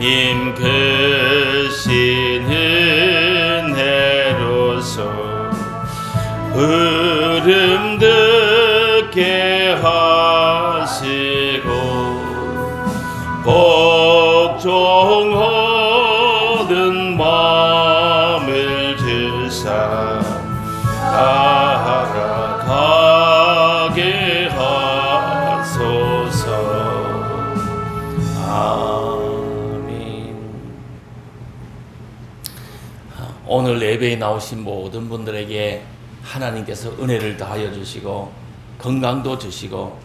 주님 크신 은혜로서 흐름 듣게 하시고 복종하는 마음을 주사 나아가게 하소서. 아멘. 오늘 예배에 나오신 모든 분들에게 하나님께서 은혜를 더하여 주시고 건강도 주시고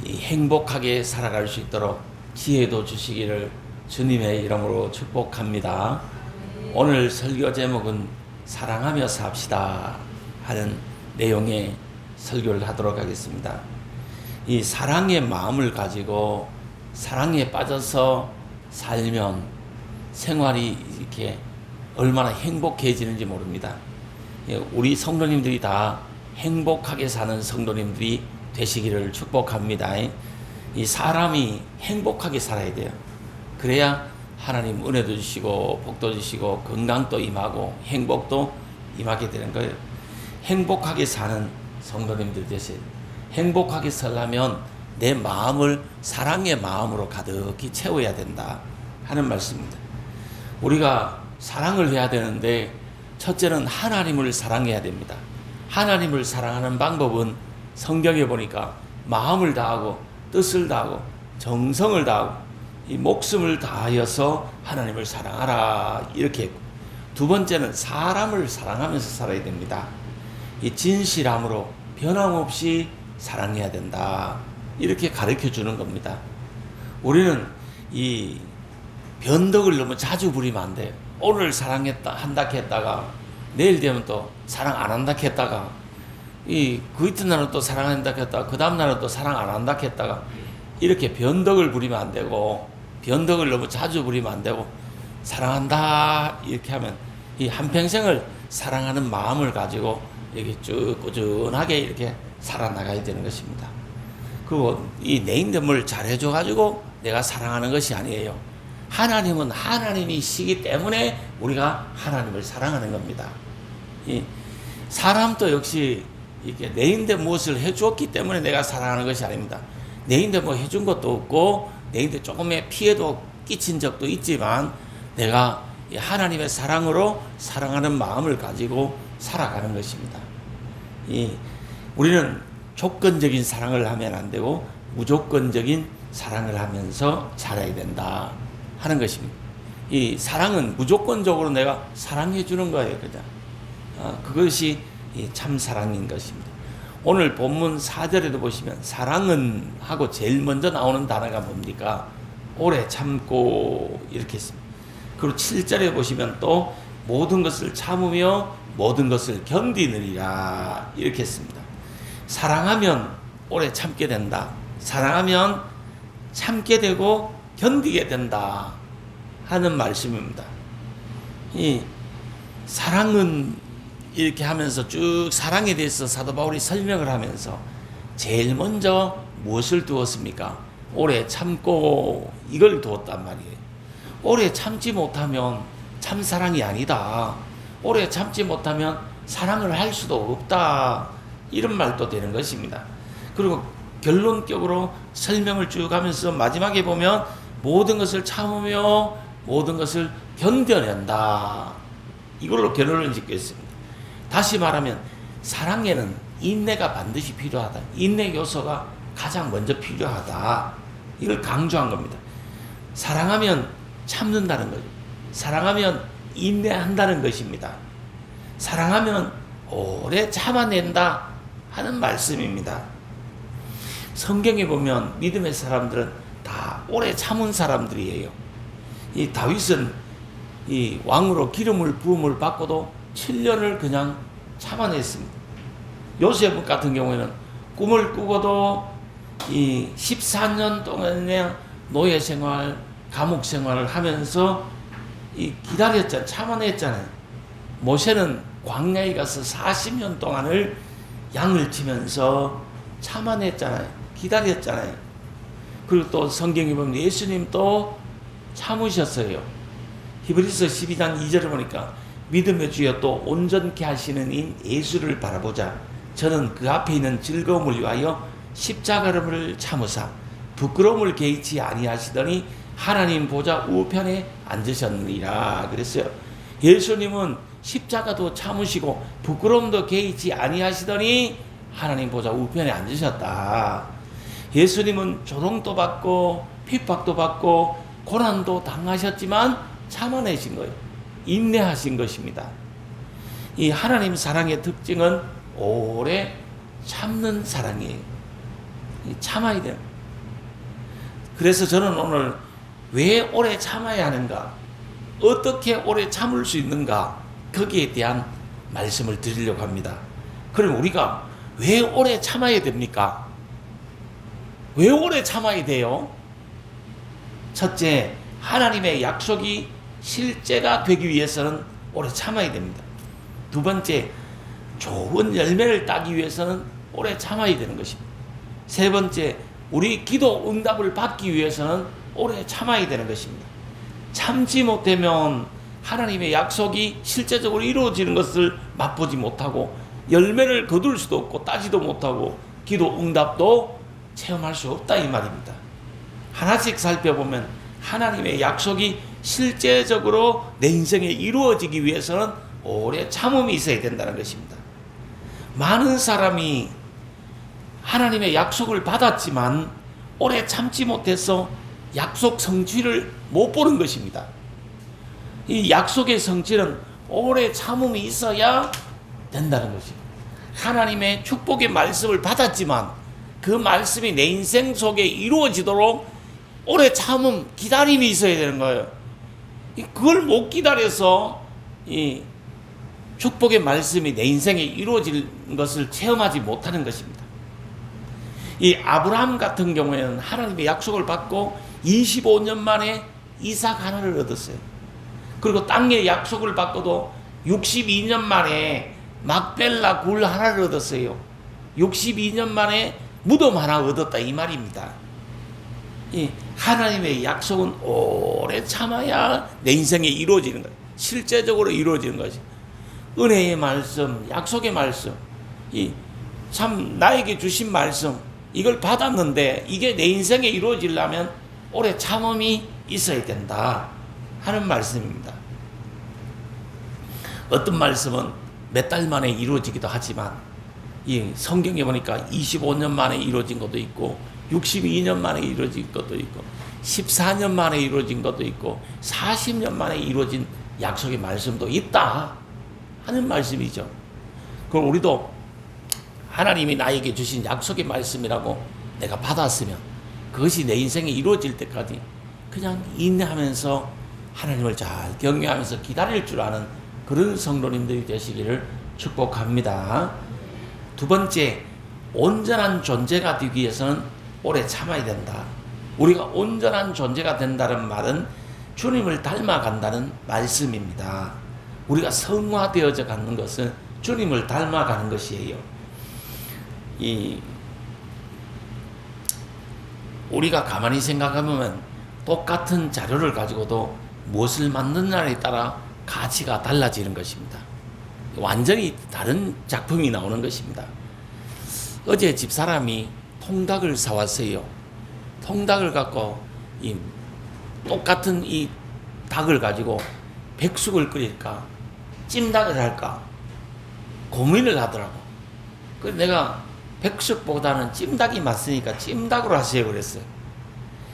행복하게 살아갈 수 있도록 지혜도 주시기를 주님의 이름으로 축복합니다. 오늘 설교 제목은 사랑하며 삽시다 하는 내용의 설교를 하도록 하겠습니다. 이 사랑의 마음을 가지고 사랑에 빠져서 살면 생활이 이렇게 얼마나 행복해지는지 모릅니다. 우리 성도님들이 다 행복하게 사는 성도님들이 되시기를 축복합니다. 이 사람이 행복하게 살아야 돼요. 그래야 하나님 은혜도 주시고 복도 주시고 건강도 임하고 행복도 임하게 되는 거예요. 행복하게 사는 성도님들 되세요. 행복하게 살려면 내 마음을 사랑의 마음으로 가득히 채워야 된다 하는 말씀입니다. 우리가 사랑을 해야 되는데 첫째는 하나님을 사랑해야 됩니다. 하나님을 사랑하는 방법은 성경에 보니까 마음을 다하고 뜻을 다하고 정성을 다하고 이 목숨을 다하여서 하나님을 사랑하라 이렇게 했고, 두 번째는 사람을 사랑하면서 살아야 됩니다. 이 진실함으로 변함없이 사랑해야 된다 이렇게 가르쳐 주는 겁니다. 우리는 이 변덕을 너무 자주 부리면 안 돼요. 오늘 사랑했다 한다 했다가 내일 되면 또 사랑 안 한다 했다가 그 이튿날은 또 사랑한다 했다가 그 다음날은 또 사랑 안 한다 했다가 이렇게 변덕을 부리면 안 되고, 변덕을 너무 자주 부리면 안 되고, 사랑한다 이렇게 하면 이 한평생을 사랑하는 마음을 가지고 이렇게 쭉 꾸준하게 이렇게 살아나가야 되는 것입니다. 그리고 이 내 인됨을 잘해줘 가지고 내가 사랑하는 것이 아니에요. 하나님은 하나님이시기 때문에 우리가 하나님을 사랑하는 겁니다. 이 사람도 역시 이렇게 내인데 무엇을 해주었기 때문에 내가 사랑하는 것이 아닙니다. 내인데 뭐 해준 것도 없고 내인데 조금의 피해도 끼친 적도 있지만 내가 하나님의 사랑으로 사랑하는 마음을 가지고 살아가는 것입니다. 우리는 조건적인 사랑을 하면 안 되고 무조건적인 사랑을 하면서 살아야 된다 하는 것입니다. 이 사랑은 무조건적으로 내가 사랑해 주는 거예요. 그냥. 그것이 참 사랑인 것입니다. 오늘 본문 4절에도 보시면 사랑은 하고 제일 먼저 나오는 단어가 뭡니까? 오래 참고 이렇게 했습니다. 그리고 7절에 보시면 또 모든 것을 참으며 모든 것을 견디느니라 이렇게 했습니다. 사랑하면 오래 참게 된다. 사랑하면 참게 되고 견디게 된다 하는 말씀입니다. 이 사랑은 이렇게 하면서 쭉 사랑에 대해서 사도 바울이 설명을 하면서 제일 먼저 무엇을 두었습니까? 오래 참고 이걸 두었단 말이에요. 오래 참지 못하면 참 사랑이 아니다. 오래 참지 못하면 사랑을 할 수도 없다. 이런 말도 되는 것입니다. 그리고 결론적으로 설명을 쭉 하면서 마지막에 보면 모든 것을 참으며 모든 것을 견뎌낸다. 이걸로 결론을 짓겠습니다. 다시 말하면 사랑에는 인내가 반드시 필요하다. 인내 요소가 가장 먼저 필요하다. 이걸 강조한 겁니다. 사랑하면 참는다는 거죠. 사랑하면 인내한다는 것입니다. 사랑하면 오래 참아낸다 하는 말씀입니다. 성경에 보면 믿음의 사람들은 다 오래 참은 사람들이에요. 이 다윗은 이 왕으로 기름을 부음을 받고도 7년을 그냥 참아냈습니다. 요셉 같은 경우에는 꿈을 꾸고도 이 14년 동안의 노예 생활, 감옥 생활을 하면서 이 기다렸잖아요. 참아냈잖아요. 모세는 광야에 가서 40년 동안을 양을 치면서 참아냈잖아요. 기다렸잖아요. 그리고 또 성경에 보면 예수님도 참으셨어요. 히브리서 12장 2절을 보니까 믿음의 주여 또 온전케 하시는 인 예수를 바라보자. 저는 그 앞에 있는 즐거움을 위하여 십자가를 참으사 부끄러움을 개의치 아니하시더니 하나님 보좌 우편에 앉으셨느니라 그랬어요. 예수님은 십자가도 참으시고 부끄러움도 개의치 아니하시더니 하나님 보좌 우편에 앉으셨다. 예수님은 조롱도 받고 핍박도 받고 고난도 당하셨지만 참아내신 거예요. 인내하신 것입니다. 이 하나님 사랑의 특징은 오래 참는 사랑이에요. 참아야 돼요. 그래서 저는 오늘 왜 오래 참아야 하는가, 어떻게 오래 참을 수 있는가, 거기에 대한 말씀을 드리려고 합니다. 그럼 우리가 왜 오래 참아야 됩니까? 왜 오래 참아야 돼요? 첫째, 하나님의 약속이 실제가 되기 위해서는 오래 참아야 됩니다. 두 번째, 좋은 열매를 따기 위해서는 오래 참아야 되는 것입니다. 세 번째, 우리 기도 응답을 받기 위해서는 오래 참아야 되는 것입니다. 참지 못하면 하나님의 약속이 실제적으로 이루어지는 것을 맛보지 못하고 열매를 거둘 수도 없고 따지도 못하고 기도 응답도 체험할 수 없다 이 말입니다. 하나씩 살펴보면 하나님의 약속이 실제적으로 내 인생에 이루어지기 위해서는 오래 참음이 있어야 된다는 것입니다. 많은 사람이 하나님의 약속을 받았지만 오래 참지 못해서 약속 성취를 못 보는 것입니다. 이 약속의 성취는 오래 참음이 있어야 된다는 것입니다. 하나님의 축복의 말씀을 받았지만 그 말씀이 내 인생 속에 이루어지도록 오래 참음, 기다림이 있어야 되는 거예요. 그걸 못 기다려서 이 축복의 말씀이 내 인생에 이루어질 것을 체험하지 못하는 것입니다. 이 아브라함 같은 경우에는 하나님의 약속을 받고 25년 만에 이삭 하나를 얻었어요. 그리고 땅의 약속을 받고도 62년 만에 막벨라 굴 하나를 얻었어요. 62년 만에 무덤 하나 얻었다 이 말입니다. 이 하나님의 약속은 오래 참아야 내 인생에 이루어지는 거예요. 실제적으로 이루어지는 것이 은혜의 말씀, 약속의 말씀, 이 참 나에게 주신 말씀, 이걸 받았는데 이게 내 인생에 이루어지려면 오래 참음이 있어야 된다 하는 말씀입니다. 어떤 말씀은 몇 달 만에 이루어지기도 하지만 이 성경에 보니까 25년 만에 이루어진 것도 있고 62년 만에 이루어진 것도 있고 14년 만에 이루어진 것도 있고 40년 만에 이루어진 약속의 말씀도 있다 하는 말씀이죠. 그럼 우리도 하나님이 나에게 주신 약속의 말씀이라고 내가 받았으면 그것이 내 인생에 이루어질 때까지 그냥 인내하면서 하나님을 잘 경외하면서 기다릴 줄 아는 그런 성도님들이 되시기를 축복합니다. 두 번째, 온전한 존재가 되기 위해서는 오래 참아야 된다. 우리가 온전한 존재가 된다는 말은 주님을 닮아간다는 말씀입니다. 우리가 성화되어져 가는 것은 주님을 닮아가는 것이에요. 우리가 가만히 생각하면 똑같은 자료를 가지고도 무엇을 만드느냐에 따라 가치가 달라지는 것입니다. 완전히 다른 작품이 나오는 것입니다. 어제 집사람이 통닭을 사왔어요. 통닭을 갖고 똑같은 이 닭을 가지고 백숙을 끓일까 찜닭을 할까 고민을 하더라고. 그래서 내가 백숙보다는 찜닭이 맞으니까 찜닭으로 하세요 그랬어요.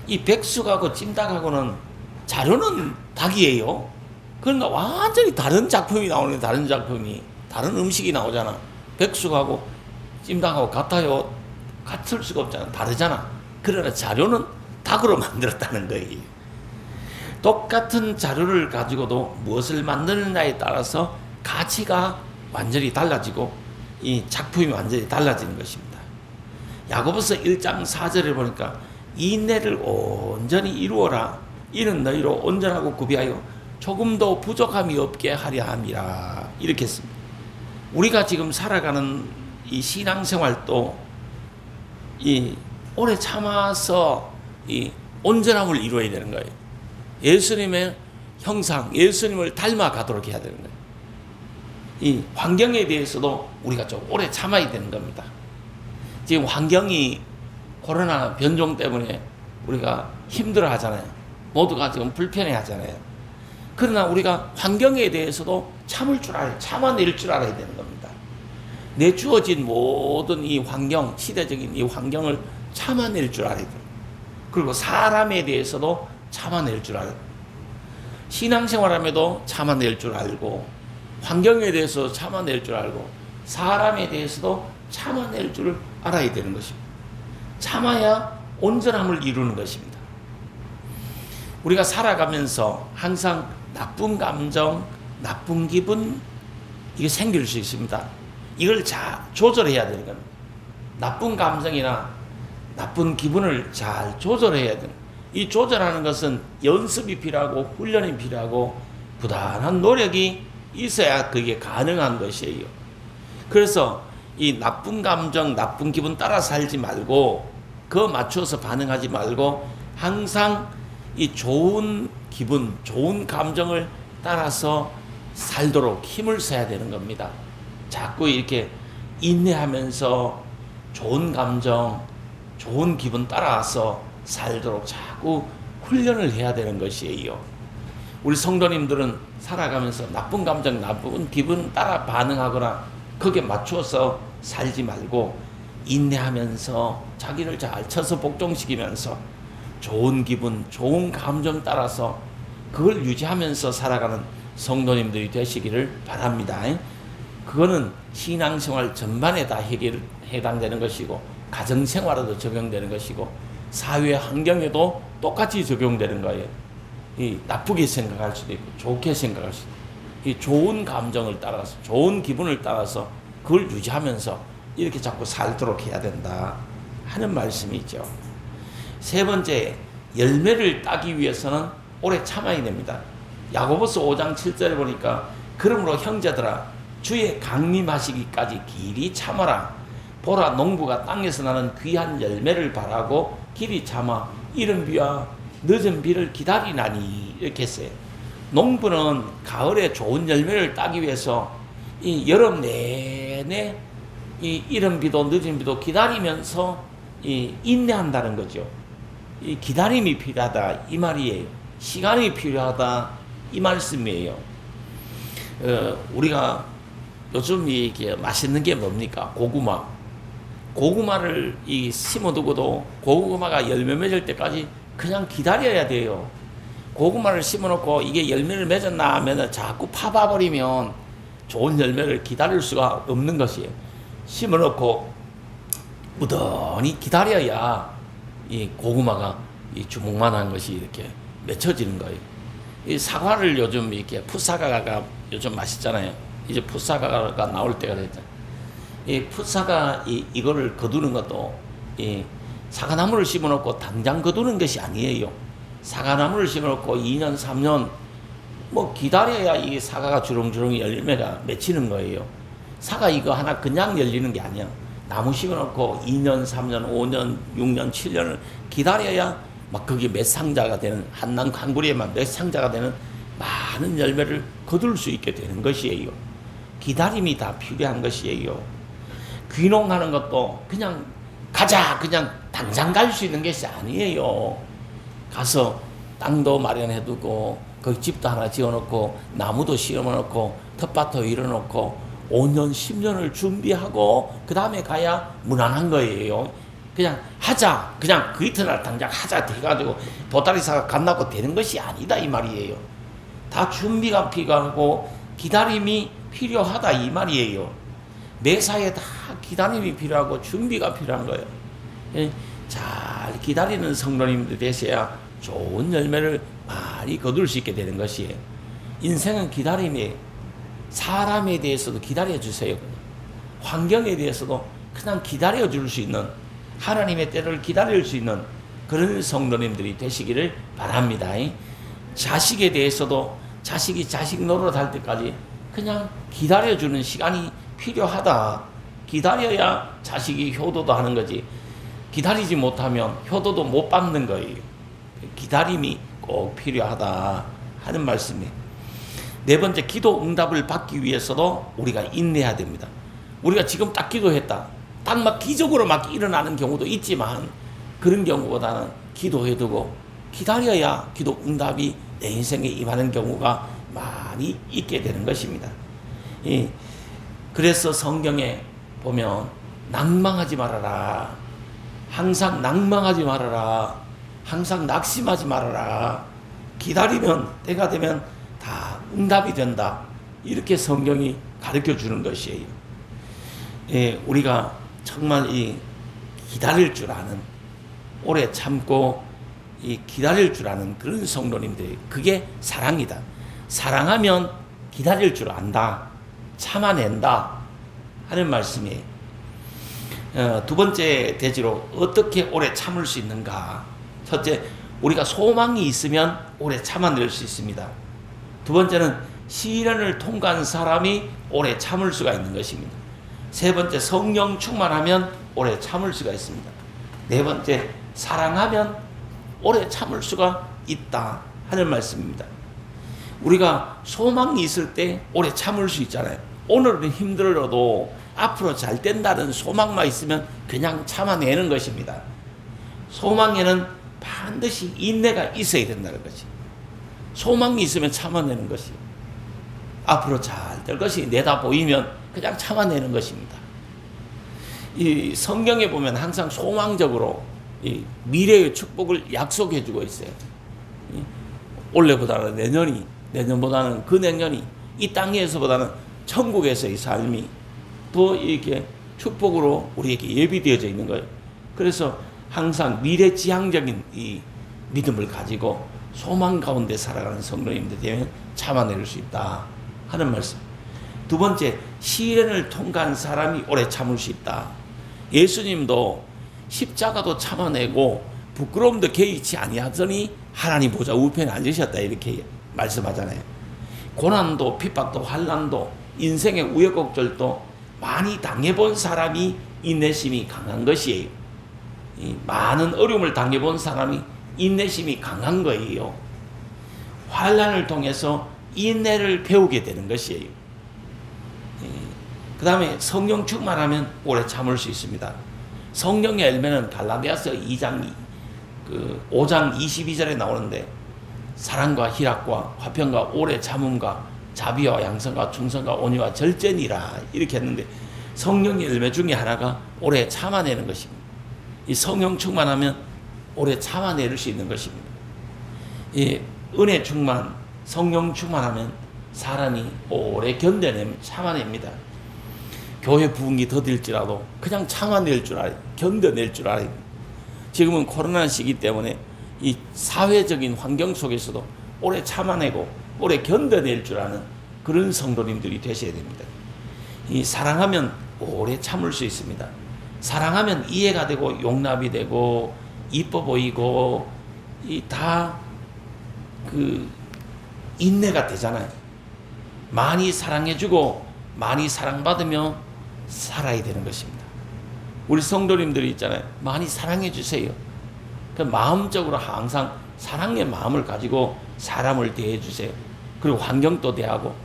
이 백숙하고 찜닭하고는 자료는 닭이에요. 그러니까 완전히 다른 작품이 나오는 다른 작품이 다른 음식이 나오잖아. 백숙하고 찜닭하고 같아요? 같을 수가 없잖아. 다르잖아. 그러나 자료는 닭으로 만들었다는 거예요. 똑같은 자료를 가지고도 무엇을 만드느냐에 따라서 가치가 완전히 달라지고 이 작품이 완전히 달라지는 것입니다. 야고보서 1장 4절에 보니까 인내를 온전히 이루어라. 이는 너희로 온전하고 구비하여 조금도 부족함이 없게 하려 함이라. 이렇게 했습니다. 우리가 지금 살아가는 이 신앙생활도 이 오래 참아서 이 온전함을 이루어야 되는 거예요. 예수님의 형상, 예수님을 닮아가도록 해야 되는 거예요. 이 환경에 대해서도 우리가 좀 오래 참아야 되는 겁니다. 지금 환경이 코로나 변종 때문에 우리가 힘들어 하잖아요. 모두가 지금 불편해 하잖아요. 그러나 우리가 환경에 대해서도 참아낼 줄 알아야 되는 겁니다. 내 주어진 모든 이 환경, 시대적인 이 환경을 참아낼 줄 알아야 돼요. 그리고 사람에 대해서도 참아낼 줄 알아요. 신앙생활함에도 참아낼 줄 알고, 환경에 대해서 참아낼 줄 알고, 사람에 대해서도 참아낼 줄 알아야 되는 것입니다. 참아야 온전함을 이루는 것입니다. 우리가 살아가면서 항상 나쁜 감정, 나쁜 기분, 이게 생길 수 있습니다. 이걸 잘 조절해야 되는 겁니다. 나쁜 감정이나 나쁜 기분을 잘 조절해야 되는, 이 조절하는 것은 연습이 필요하고 훈련이 필요하고 부단한 노력이 있어야 그게 가능한 것이에요. 그래서 이 나쁜 감정, 나쁜 기분 따라 살지 말고, 그거 맞춰서 반응하지 말고 항상 이 좋은 기분, 좋은 감정을 따라서 살도록 힘을 써야 되는 겁니다. 자꾸 이렇게 인내하면서 좋은 감정, 좋은 기분 따라서 살도록 자꾸 훈련을 해야 되는 것이에요. 우리 성도님들은 살아가면서 나쁜 감정, 나쁜 기분 따라 반응하거나 거기에 맞춰서 살지 말고 인내하면서 자기를 잘 쳐서 복종시키면서 좋은 기분, 좋은 감정 따라서 그걸 유지하면서 살아가는 성도님들이 되시기를 바랍니다. 그거는 신앙생활 전반에 다 해당되는 것이고, 가정생활에도 적용되는 것이고, 사회 환경에도 똑같이 적용되는 거예요. 이 나쁘게 생각할 수도 있고 좋게 생각할 수도 있고, 이 좋은 감정을 따라서, 좋은 기분을 따라서 그걸 유지하면서 이렇게 자꾸 살도록 해야 된다 하는 말씀이죠. 세 번째, 열매를 따기 위해서는 오래 참아야 됩니다. 야고보서 5장 7절에 보니까 그러므로 형제들아 주의 강림하시기까지 길이 참아라. 보라, 농부가 땅에서 나는 귀한 열매를 바라고 길이 참아 이른 비와 늦은 비를 기다리나니, 이렇게 했어요. 농부는 가을에 좋은 열매를 따기 위해서 이 여름 내내 이 이른 비도 늦은 비도 기다리면서 이 인내한다는 거죠. 이 기다림이 필요하다 이 말이에요. 시간이 필요하다 이 말씀이에요. 우리가 요즘 이게 맛있는 게 뭡니까? 고구마. 고구마를 이 심어두고도 고구마가 열매 맺을 때까지 그냥 기다려야 돼요. 고구마를 심어놓고 이게 열매를 맺었나 하면 자꾸 파봐버리면 좋은 열매를 기다릴 수가 없는 것이에요. 심어놓고 무던히 기다려야 이 고구마가 이 주먹만한 것이 이렇게 맺혀지는 거예요. 이 사과를 요즘 이렇게 풋사과가 요즘 맛있잖아요. 이제 풋사과가 나올 때가 됐잖아요. 이 풋사과 이거를 거두는 것도 이 사과나무를 심어놓고 당장 거두는 것이 아니에요. 사과나무를 심어놓고 2년, 3년 뭐 기다려야 이 사과가 주렁주렁 열매가 맺히는 거예요. 사과 이거 하나 그냥 열리는 게 아니야. 나무 심어놓고 2년, 3년, 5년, 6년, 7년을 기다려야 막 그게 몇 상자가 되는, 한 구리에만 몇 상자가 되는 많은 열매를 거둘 수 있게 되는 것이에요. 기다림이 다 필요한 것이에요. 귀농하는 것도 그냥 가자, 그냥 당장 갈 수 있는 것이 아니에요. 가서 땅도 마련해두고 거기 집도 하나 지어놓고 나무도 심어놓고 텃밭도 일어놓고 5년, 10년을 준비하고 그 다음에 가야 무난한 거예요. 그냥 하자, 그냥 그 이튿날 당장 하자 돼가지고 보따리사가 간다고 되는 것이 아니다 이 말이에요. 다 준비가 필요하고 기다림이 필요하다 이 말이에요. 매사에 다 기다림이 필요하고 준비가 필요한 거예요. 잘 기다리는 성도님들 되셔야 좋은 열매를 많이 거둘 수 있게 되는 것이에요. 인생은 기다림이에요. 사람에 대해서도 기다려주세요. 환경에 대해서도 그냥 기다려줄 수 있는, 하나님의 때를 기다릴 수 있는 그런 성도님들이 되시기를 바랍니다. 자식에 대해서도 자식이 자식 노릇할 때까지 그냥 기다려주는 시간이 필요하다. 기다려야 자식이 효도도 하는 거지. 기다리지 못하면 효도도 못 받는 거예요. 기다림이 꼭 필요하다 하는 말씀이에요. 네 번째, 기도 응답을 받기 위해서도 우리가 인내해야 됩니다. 우리가 지금 딱 기도했다. 딱 막 기적으로 막 일어나는 경우도 있지만 그런 경우보다는 기도해두고 기다려야 기도 응답이 내 인생에 임하는 경우가 많이 있게 되는 것입니다. 그래서 성경에 보면 낭망하지 말아라. 항상 낭망하지 말아라. 항상 낙심하지 말아라. 기다리면 때가 되면 다 응답이 된다. 이렇게 성경이 가르쳐 주는 것이에요. 우리가 정말 이 기다릴 줄 아는, 오래 참고 이 기다릴 줄 아는 그런 성도님들이, 그게 사랑이다. 사랑하면 기다릴 줄 안다. 참아낸다 하는 말씀이에요. 두 번째 대지로 어떻게 오래 참을 수 있는가. 첫째, 우리가 소망이 있으면 오래 참아낼 수 있습니다. 두 번째는 시련을 통과한 사람이 오래 참을 수가 있는 것입니다. 세 번째, 성령 충만하면 오래 참을 수가 있습니다. 네 번째, 사랑하면 오래 참을 수가 있다 하는 말씀입니다. 우리가 소망이 있을 때 오래 참을 수 있잖아요. 오늘은 힘들어도 앞으로 잘 된다는 소망만 있으면 그냥 참아내는 것입니다. 소망에는 반드시 인내가 있어야 된다는 거지. 소망이 있으면 참아내는 것이, 앞으로 잘 될 것이 내다 보이면 그냥 참아내는 것입니다. 이 성경에 보면 항상 소망적으로 이 미래의 축복을 약속해 주고 있어요. 올해보다는 내년이, 내년보다는 그 내년이, 이 땅에서보다는 천국에서의 삶이 더 이렇게 축복으로 우리에게 예비되어져 있는 거예요. 그래서 항상 미래지향적인 이 믿음을 가지고 소망 가운데 살아가는 성도님들 되면 참아낼 수 있다 하는 말씀. 두 번째, 시련을 통과한 사람이 오래 참을 수 있다. 예수님도 십자가도 참아내고 부끄러움도 개의치 아니하더니 하나님 보좌 우편에 앉으셨다 이렇게 말씀하잖아요. 고난도 핍박도 환난도 인생의 우여곡절도 많이 당해본 사람이 인내심이 강한 것이에요. 많은 어려움을 당해본 사람이 인내심이 강한 거예요. 환난을 통해서 인내를 배우게 되는 것이에요. 그 다음에 성령 충만하면 오래 참을 수 있습니다. 성령의 열매는 갈라디아서 5장 22절에 나오는데, 사랑과 희락과 화평과 오래 참음과 자비와 양선과 충성과 온유와 절제니라 이렇게 했는데, 성령의 열매 중에 하나가 오래 참아내는 것입니다. 이 성령 충만하면 오래 참아낼 수 있는 것입니다. 이 은혜 충만, 성령 충만하면 사람이 오래 참아냅니다. 교회 부흥이 더딜지라도 그냥 참아낼 줄 알아요. 견뎌낼 줄 알아요. 지금은 코로나 시기 때문에 이 사회적인 환경 속에서도 오래 참아내고 오래 견뎌낼 줄 아는 그런 성도님들이 되셔야 됩니다. 이 사랑하면 오래 참을 수 있습니다. 사랑하면 이해가 되고 용납이 되고 이뻐 보이고 이 다 인내가 되잖아요. 많이 사랑해주고 많이 사랑받으며 살아야 되는 것입니다. 우리 성도님들이 있잖아요. 많이 사랑해 주세요. 그 마음적으로 항상 사랑의 마음을 가지고 사람을 대해 주세요. 그리고 환경도 대하고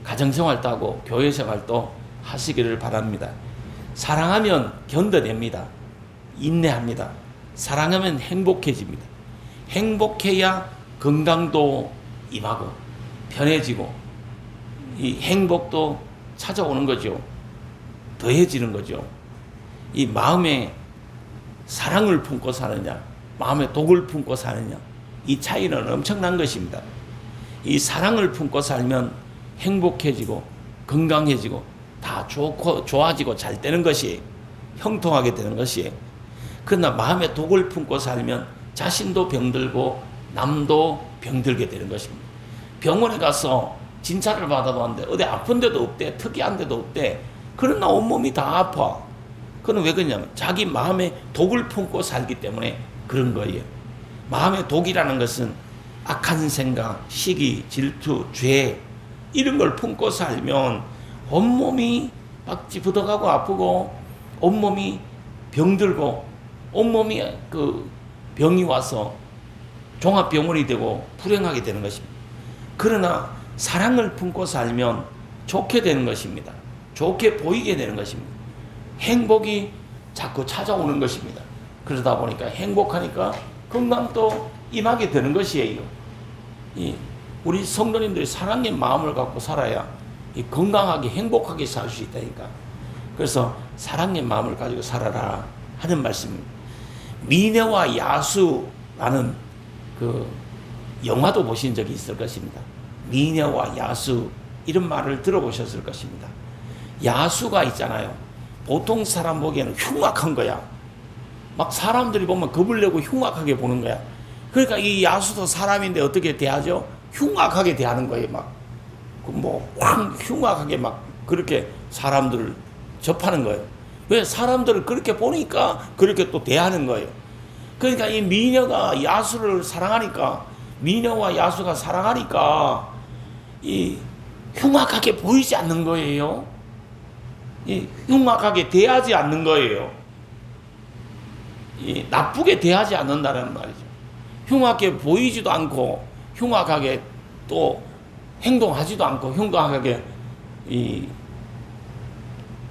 가정생활도 하고 교회생활도 하시기를 바랍니다. 사랑하면 견뎌냅니다. 인내합니다. 사랑하면 행복해집니다. 행복해야 건강도 임하고 편해지고 이 행복도 찾아오는 거죠. 더해지는 거죠. 이 마음에 사랑을 품고 사느냐, 마음에 독을 품고 사느냐, 이 차이는 엄청난 것입니다. 이 사랑을 품고 살면 행복해지고 건강해지고 다 좋고 좋아지고 잘 되는 것이 형통하게 되는 것이에요. 그러나 마음에 독을 품고 살면 자신도 병들고 남도 병들게 되는 것입니다. 병원에 가서 진찰을 받아봤는데 어디 아픈 데도 없대, 특이한 데도 없대. 그러나 온몸이 다 아파. 그건 왜 그러냐면 자기 마음에 독을 품고 살기 때문에 그런 거예요. 마음의 독이라는 것은 악한 생각, 시기, 질투, 죄 이런 걸 품고 살면 온몸이 막 찌푸덕하고 아프고 온몸이 병들고 온몸이 병이 와서 종합병원이 되고 불행하게 되는 것입니다. 그러나 사랑을 품고 살면 좋게 되는 것입니다. 좋게 보이게 되는 것입니다. 행복이 자꾸 찾아오는 것입니다. 그러다 보니까 행복하니까 건강도 임하게 되는 것이에요. 우리 성도님들이 사랑의 마음을 갖고 살아야 건강하게 행복하게 살 수 있다니까. 그래서 사랑의 마음을 가지고 살아라 하는 말씀입니다. 미녀와 야수라는 그 영화도 보신 적이 있을 것입니다. 미녀와 야수 이런 말을 들어보셨을 것입니다. 야수가 있잖아요. 보통 사람 보기에는 흉악한 거야. 막 사람들이 보면 겁을 내고 흉악하게 보는 거야. 그러니까 이 야수도 사람인데 어떻게 대하죠? 흉악하게 대하는 거예요. 막 흉악하게 막 그렇게 사람들을 접하는 거예요. 왜? 사람들을 그렇게 보니까 그렇게 또 대하는 거예요. 그러니까 이 미녀가 야수를 사랑하니까, 미녀와 야수가 사랑하니까 이 흉악하게 보이지 않는 거예요. 이 흉악하게 대하지 않는 거예요. 이 나쁘게 대하지 않는다는 말이죠. 흉악하게 보이지도 않고 흉악하게 또 행동하지도 않고 흉악하게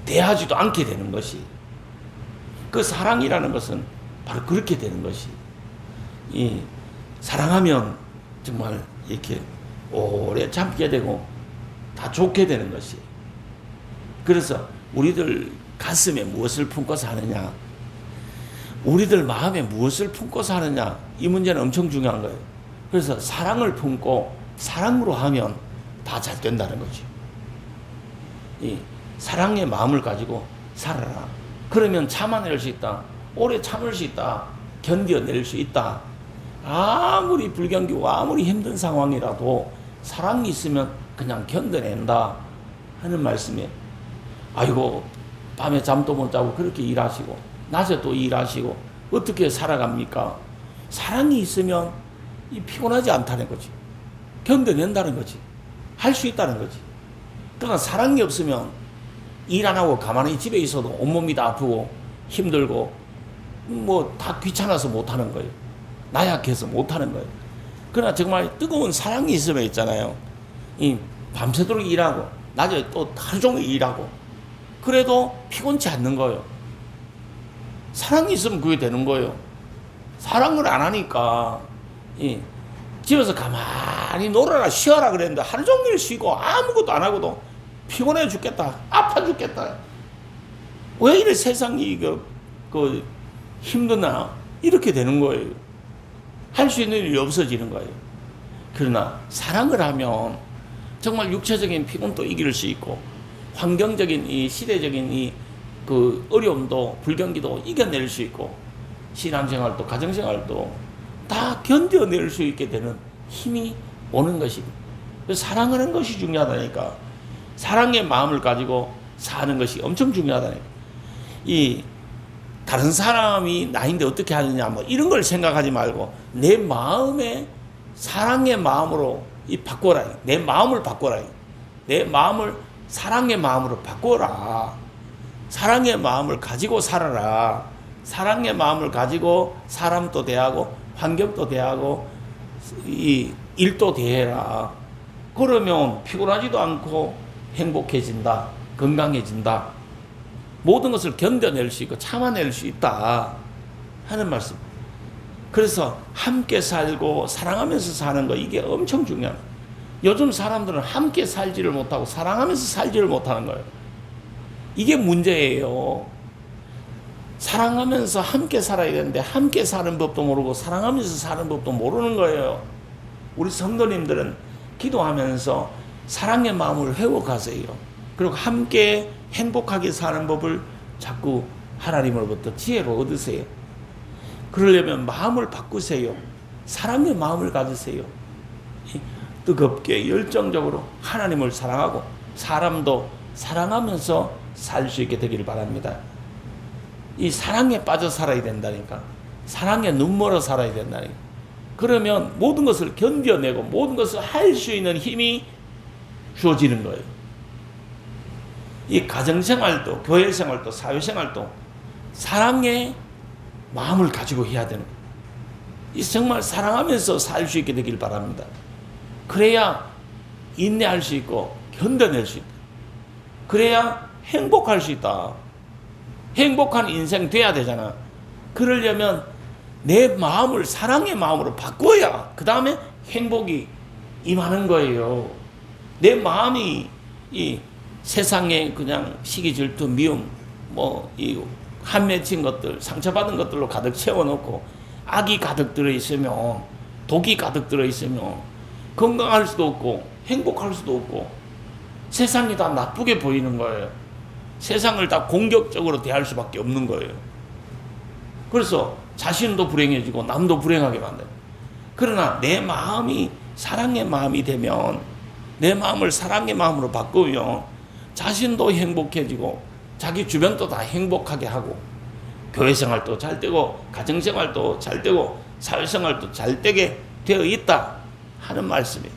대하지도 않게 되는 것이, 그 사랑이라는 것은 바로 그렇게 되는 것이, 사랑하면 정말 이렇게 오래 참게 되고 다 좋게 되는 것이. 그래서 우리들 가슴에 무엇을 품고 사느냐, 우리들 마음에 무엇을 품고 사느냐, 이 문제는 엄청 중요한 거예요. 그래서 사랑을 품고 사랑으로 하면 다 잘 된다는 거죠. 이 사랑의 마음을 가지고 살아라. 그러면 참아낼 수 있다. 오래 참을 수 있다. 견뎌낼 수 있다. 아무리 불경기고 아무리 힘든 상황이라도 사랑이 있으면 그냥 견뎌낸다 하는 말씀이에요. 아이고, 밤에 잠도 못 자고 그렇게 일하시고 낮에 또 일하시고 어떻게 살아갑니까? 사랑이 있으면 피곤하지 않다는 거지. 견뎌낸다는 거지. 할 수 있다는 거지. 그러나 사랑이 없으면 일 안 하고 가만히 집에 있어도 온몸이 다 아프고 힘들고 다 귀찮아서 못하는 거예요. 나약해서 못하는 거예요. 그러나 정말 뜨거운 사랑이 있으면 있잖아요. 밤새도록 일하고 낮에 또 하루 종일 일하고 그래도 피곤치 않는 거예요. 사랑이 있으면 그게 되는 거예요. 사랑을 안 하니까 집에서 가만히 놀아라 쉬어라 그랬는데 하루 종일 쉬고 아무것도 안 하고도 피곤해 죽겠다, 아파 죽겠다, 왜 이래 세상이 힘드나, 이렇게 되는 거예요. 할 수 있는 일이 없어지는 거예요. 그러나 사랑을 하면 정말 육체적인 피곤도 이길 수 있고 환경적인 이 시대적인 그 어려움도 불경기도 이겨낼 수 있고 신앙생활도 가정생활도 다 견뎌낼 수 있게 되는 힘이 오는 것입니다. 그래서 사랑하는 것이 중요하다니까. 사랑의 마음을 가지고 사는 것이 엄청 중요하다니까. 다른 사람이 나인데 어떻게 하느냐 이런 걸 생각하지 말고 내 마음에 사랑의 마음으로 바꿔라. 내 마음을 바꿔라. 내 마음을 사랑의 마음으로 바꿔라. 사랑의 마음을 가지고 살아라. 사랑의 마음을 가지고 사람도 대하고 환경도 대하고 일도 대해라. 그러면 피곤하지도 않고 행복해진다. 건강해진다. 모든 것을 견뎌낼 수 있고 참아낼 수 있다 하는 말씀. 그래서 함께 살고 사랑하면서 사는 거, 이게 엄청 중요해요. 요즘 사람들은 함께 살지를 못하고 사랑하면서 살지를 못하는 거예요. 이게 문제예요. 사랑하면서 함께 살아야 되는데 함께 사는 법도 모르고 사랑하면서 사는 법도 모르는 거예요. 우리 성도님들은 기도하면서 사랑의 마음을 회복하세요. 그리고 함께 행복하게 사는 법을 자꾸 하나님으로부터 지혜로 얻으세요. 그러려면 마음을 바꾸세요. 사랑의 마음을 가지세요. 뜨겁게 열정적으로 하나님을 사랑하고 사람도 사랑하면서 살 수 있게 되기를 바랍니다. 이 사랑에 빠져 살아야 된다니까. 사랑에 눈멀어 살아야 된다니까. 그러면 모든 것을 견뎌내고 모든 것을 할 수 있는 힘이 주어지는 거예요. 이 가정생활도 교회생활도 사회생활도 사랑의 마음을 가지고 해야 되는 거예요. 정말 사랑하면서 살 수 있게 되길 바랍니다. 그래야 인내할 수 있고 견뎌낼 수 있다. 그래야 행복할 수 있다. 행복한 인생 돼야 되잖아. 그러려면 내 마음을 사랑의 마음으로 바꿔야 그 다음에 행복이 임하는 거예요. 내 마음이 이 세상에 그냥 시기 질투 미움 이 한 맺힌 것들 상처받은 것들로 가득 채워놓고 악이 가득 들어있으면 독이 가득 들어있으면 건강할 수도 없고 행복할 수도 없고 세상이 다 나쁘게 보이는 거예요. 세상을 다 공격적으로 대할 수밖에 없는 거예요. 그래서 자신도 불행해지고 남도 불행하게 만들어요. 그러나 내 마음이 사랑의 마음이 되면 내 마음을 사랑의 마음으로 바꾸면 자신도 행복해지고 자기 주변도 다 행복하게 하고 교회 생활도 잘 되고 가정 생활도 잘 되고 사회 생활도 잘 되게 되어 있다 하는 말씀이에요.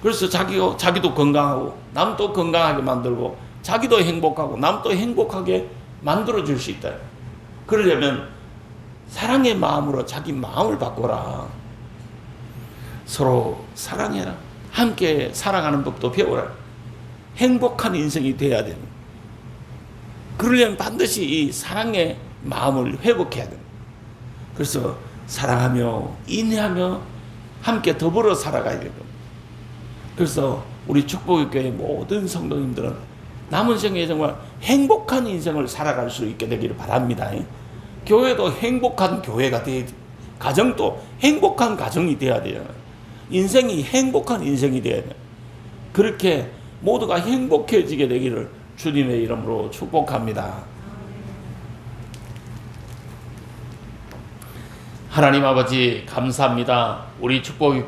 그래서 자기도 건강하고 남도 건강하게 만들고 자기도 행복하고 남도 행복하게 만들어줄 수 있다. 그러려면 사랑의 마음으로 자기 마음을 바꿔라. 서로 사랑해라. 함께 살아가는 법도 배워라. 행복한 인생이 돼야 됩니다. 그러려면 반드시 이 사랑의 마음을 회복해야 됩니다. 그래서 사랑하며 인내하며 함께 더불어 살아가야 됩니다. 그래서 우리 축복교회 모든 성도님들은 남은 생에 정말 행복한 인생을 살아갈 수 있게 되기를 바랍니다. 교회도 행복한 교회가 돼야 돼요. 가정도 행복한 가정이 돼야 돼요. 인생이 행복한 인생이 돼야 돼요. 그렇게 모두가 행복해지게 되기를 주님의 이름으로 축복합니다. 하나님 아버지 감사합니다. 우리 축복